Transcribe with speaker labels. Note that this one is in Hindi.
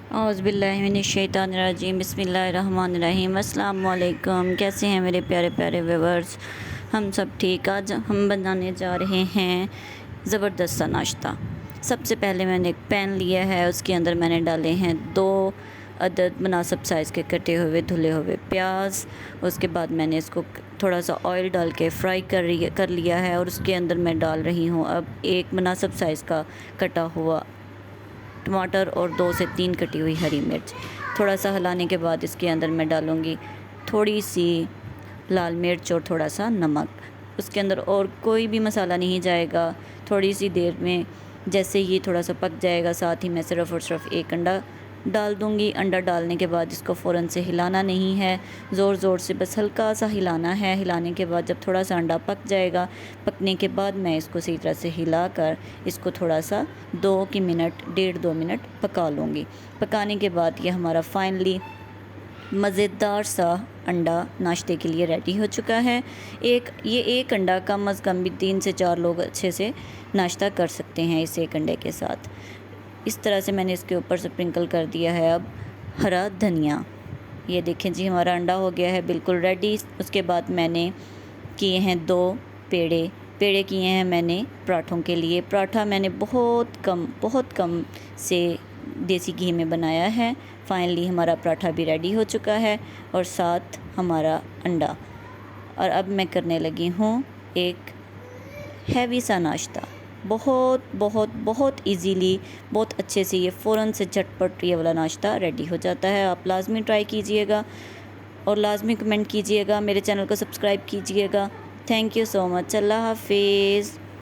Speaker 1: औज़ुबिल्लाहिमिनश्शैतानिर्रजीम बिस्मिल्लाहिर्रहमानिर्रहीम अस्सलाम वालेकुम। कैसे हैं मेरे प्यारे प्यारे व्यूअर्स। हम सब ठीक। आज हम बनाने जा रहे हैं ज़बरदस्त सा नाश्ता। सबसे पहले मैंने एक पैन लिया है, उसके अंदर मैंने डाले हैं 2 अदद मुनासिब साइज़ के कटे हुए धुले हुए प्याज। उसके बाद मैंने इसको थोड़ा सा ऑयल डाल के फ्राई कर लिया है और उसके अंदर मैं डाल रही हूँ अब एक मुनासिब साइज़ का कटा हुआ टमाटर और 2 से 3 कटी हुई हरी मिर्च। थोड़ा सा हिलाने के बाद इसके अंदर मैं डालूँगी थोड़ी सी लाल मिर्च और थोड़ा सा नमक। उसके अंदर और कोई भी मसाला नहीं जाएगा। थोड़ी सी देर में जैसे ये थोड़ा सा पक जाएगा, साथ ही मैं सिर्फ़ और सिर्फ एक अंडा डाल दूँगी। अंडा डालने के बाद इसको फ़ौरन से हिलाना नहीं है, ज़ोर ज़ोर से बस हल्का सा हिलाना है। हिलाने के बाद जब थोड़ा सा अंडा पक जाएगा, पकने के बाद मैं इसको सही तरह से हिलाकर इसको थोड़ा सा 1.5 मिनट पका लूँगी। पकाने के बाद ये हमारा फाइनली मज़ेदार सा अंडा नाश्ते के लिए रेडी हो चुका है। एक अंडा कम अज़ कम भी 3 से 4 लोग अच्छे से नाश्ता कर सकते हैं इस एक अंडे के साथ। इस तरह से मैंने इसके ऊपर स्प्रिंकल कर दिया है अब हरा धनिया। ये देखें जी, हमारा अंडा हो गया है बिल्कुल रेडी। उसके बाद मैंने किए हैं 2 पेड़े किए हैं मैंने पराठों के लिए। पराठा मैंने बहुत कम से देसी घी में बनाया है। फाइनली हमारा पराठा भी रेडी हो चुका है और साथ हमारा अंडा। और अब मैं करने लगी हूँ एक हैवी सा नाश्ता। बहुत इजीली, बहुत अच्छे से ये फ़ौरन से झटपट ये वाला नाश्ता रेडी हो जाता है। आप लाज़मी ट्राई कीजिएगा और लाज़मी कमेंट कीजिएगा। मेरे चैनल को सब्सक्राइब कीजिएगा। Thank you so much. अल्लाह हाफिज़।